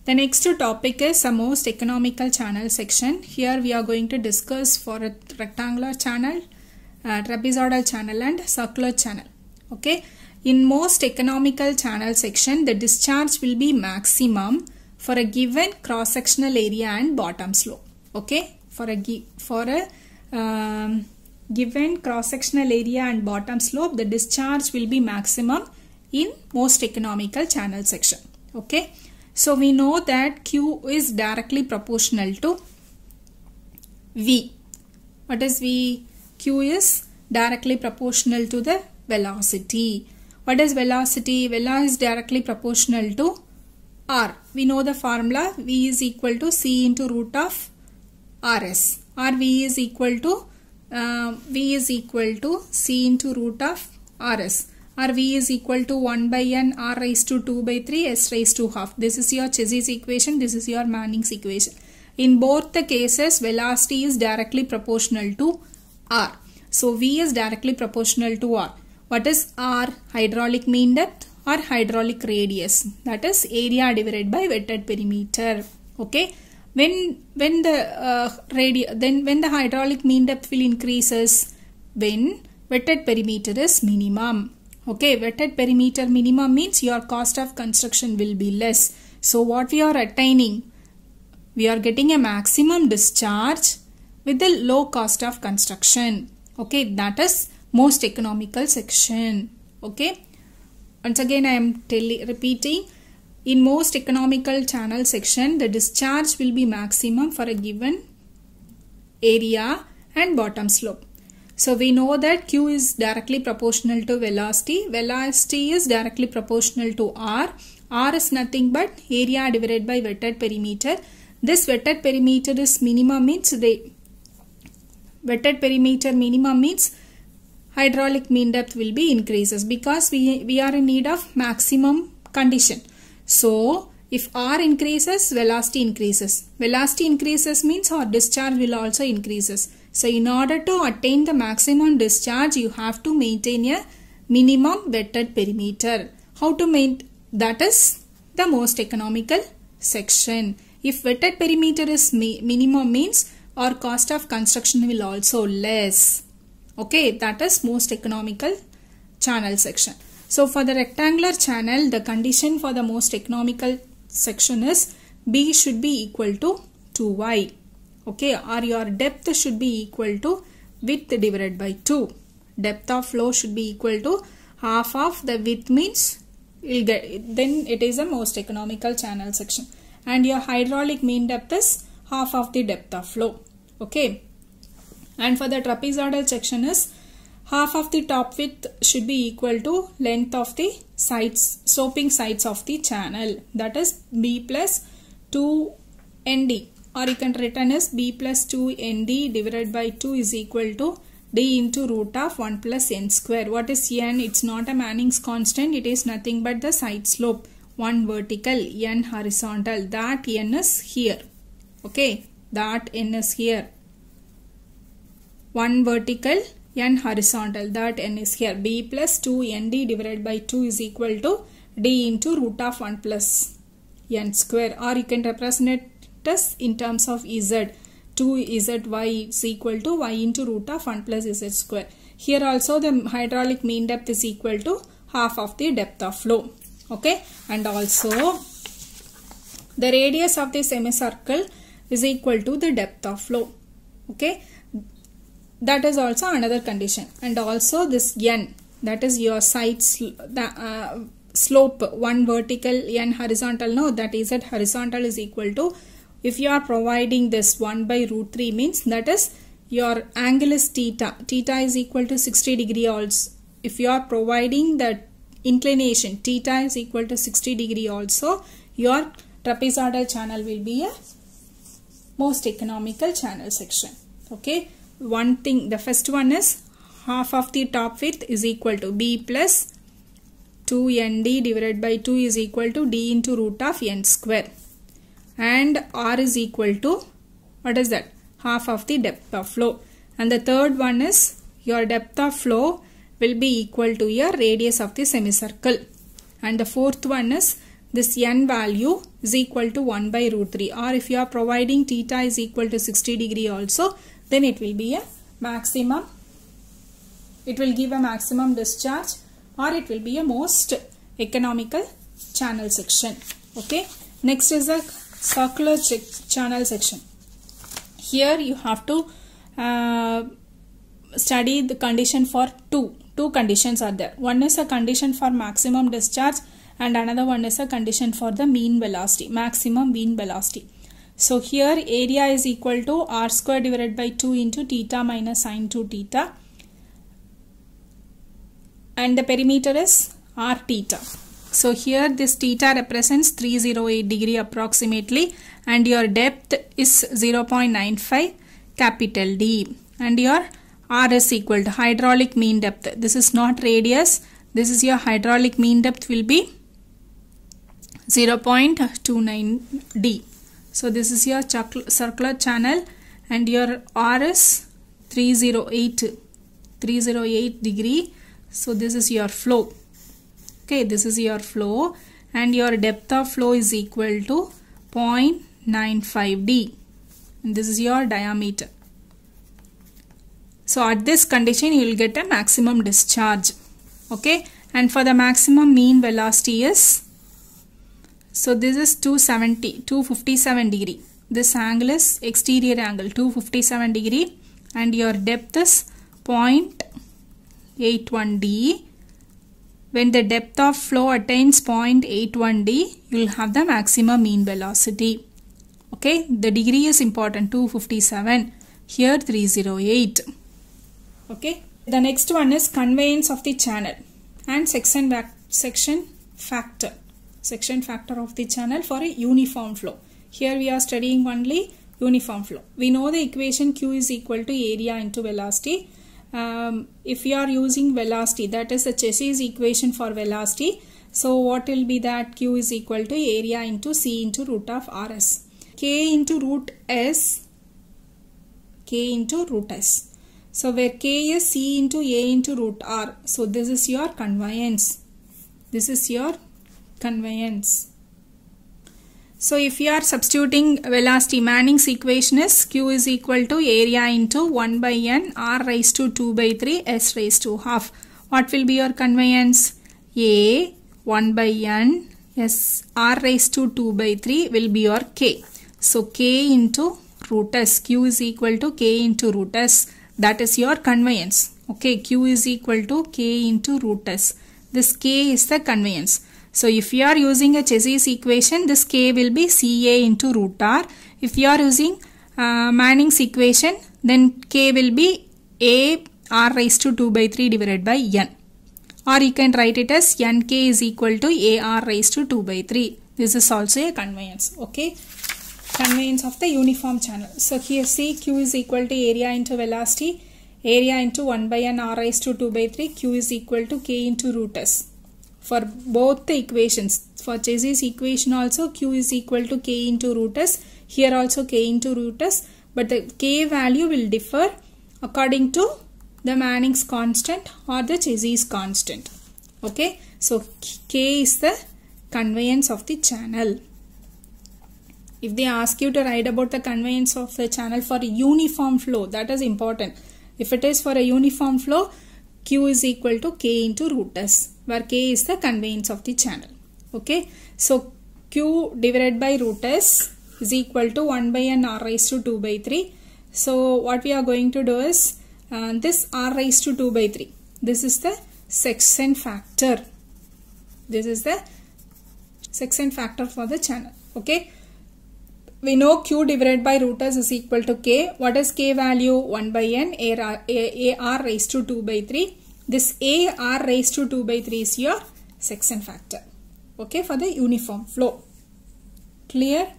The next topic is the most economical channel section. Here we are going to discuss for a rectangular channel, trapezoidal channel and circular channel. Okay. In most economical channel section, the discharge will be maximum for a given cross-sectional area and bottom slope. Okay. For a given cross-sectional area and bottom slope, the discharge will be maximum in most economical channel section. Okay. So we know that Q is directly proportional to V. What is V? Q is directly proportional to the velocity. What is velocity? Velocity is directly proportional to R. We know the formula. V is equal to C into root of RS. Or V is equal to C into root of RS. Or V is equal to 1 by N R raised to 2 by 3 S raised to half. This is your Chessy's equation. This is your Manning's equation. In both the cases, velocity is directly proportional to R. So V is directly proportional to R. What is R? Hydraulic mean depth or hydraulic radius. That is area divided by wetted perimeter. Okay. When the hydraulic mean depth will increases when wetted perimeter is minimum. Okay, wetted perimeter minimum means your cost of construction will be less. So what we are attaining? We are getting a maximum discharge with the low cost of construction. Okay, that is most economical section. Okay, once again I am repeating. In most economical channel section, the discharge will be maximum for a given area and bottom slope. So we know that Q is directly proportional to velocity. Velocity is directly proportional to R. R is nothing but area divided by wetted perimeter. This wetted perimeter is minimum means hydraulic mean depth will be increases because we are in need of maximum condition. So if R increases, velocity increases. Velocity increases means our discharge will also increases. So in order to attain the maximum discharge, you have to maintain a minimum wetted perimeter. How to maintain? That is the most economical section. If wetted perimeter is minimum means our cost of construction will also less. Okay, that is most economical channel section. So for the rectangular channel, the condition for the most economical section is B should be equal to 2y. Okay, or your depth should be equal to width divided by 2. Depth of flow should be equal to half of the width means then it is a most economical channel section. And your hydraulic mean depth is half of the depth of flow. Okay. And for the trapezoidal section is half of the top width should be equal to length of the sides, sloping sides of the channel. That is B plus 2ND. Or you can written as B plus 2ND divided by 2 is equal to D into root of 1 plus N square. What is N? It's not a Manning's constant. It is nothing but the side slope. One vertical, N horizontal. That N is here. Okay. That N is here. One vertical, N horizontal. That N is here. B plus 2ND divided by 2 is equal to D into root of 1 plus N square. Or you can represent it in terms of Z. 2ZY is equal to Y into root of 1 plus Z square. Here also the hydraulic mean depth is equal to half of the depth of flow. Okay. And also the radius of the semicircle is equal to the depth of flow. Okay. That is also another condition. And also this N, that is your side slope, one vertical, N horizontal. No, that is at horizontal is equal to, if you are providing this 1 by root 3 means that is your angle is theta. Theta is equal to 60 degree also. If you are providing the inclination, theta is equal to 60 degree also, your trapezoidal channel will be a most economical channel section. Okay. One thing, the first one is half of the top width is equal to B plus 2ND divided by 2 is equal to D into root of N square. And R is equal to, what is that? Half of the depth of flow. And the third one is your depth of flow will be equal to your radius of the semicircle. And the fourth one is this N value is equal to 1 by root 3, or if you are providing theta is equal to 60 degree also, then it will be a maximum, it will give a maximum discharge, or it will be a most economical channel section. Okay, next is a circular channel section. Here you have to study the condition for two conditions are there. One is a condition for maximum discharge and another one is a condition for the mean velocity, maximum mean velocity. So here area is equal to r square divided by 2 into theta minus sine 2 theta, and the perimeter is r theta. So here this theta represents 308 degree approximately, and your depth is 0.95 capital D, and your r is equal to hydraulic mean depth. This is not radius, this is your hydraulic mean depth will be 0.29 D. So this is your circular channel, and your r is 308 degree. So this is your flow. Okay, this is your flow, and your depth of flow is equal to 0.95 D, and this is your diameter. So at this condition you will get a maximum discharge. Okay, and for the maximum mean velocity is, so this is 257 degree. This angle is exterior angle 257 degree, and your depth is 0.81 D. When the depth of flow attains 0.81 D, you will have the maximum mean velocity. Okay, the degree is important, 257, here 308. Okay, the next one is conveyance of the channel and section factor of the channel for a uniform flow. Here we are studying only uniform flow. We know the equation Q is equal to area into velocity. If you are using velocity, that is the Chassis equation for velocity. So what will be that? Q is equal to area into C into root of RS. K into root S. So where K is C into A into root R. So this is your conveyance. So if you are substituting velocity, Manning's equation is Q is equal to area into 1 by N R raised to 2 by 3 S raised to half. What will be your conveyance? A 1 by N S R raised to 2 by 3 will be your K. So K into root S. Q is equal to K into root S. That is your conveyance. Okay, Q is equal to K into root S. This K is the conveyance. So if you are using a Chassis equation, this K will be CA into root R. If you are using Manning's equation, then K will be A R raised to 2 by 3 divided by N. Or you can write it as NK is equal to A R raised to 2 by 3. This is also a conveyance. Okay, conveyance of the uniform channel. So here see Q is equal to area into velocity. Area into 1 by N R raised to 2 by 3. Q is equal to K into root S. For both the equations, for Chassis equation also Q is equal to K into root S. Here also K into root S. But the K value will differ according to the Manning's constant or the Chassis constant. Okay. So K is the conveyance of the channel. If they ask you to write about the conveyance of the channel for a uniform flow, that is important. If it is for a uniform flow, Q is equal to K into root S, where K is the conveyance of the channel. Okay. So Q divided by root S is equal to 1 by N R raised to 2 by 3. So what we are going to do is this R raised to 2 by 3. This is the section factor. This is the section factor for the channel. Okay. We know Q divided by root S is equal to K. What is K value? 1 by N A R raised to 2 by 3. This A R raised to 2 by 3 is your section factor. Okay, for the uniform flow. Clear?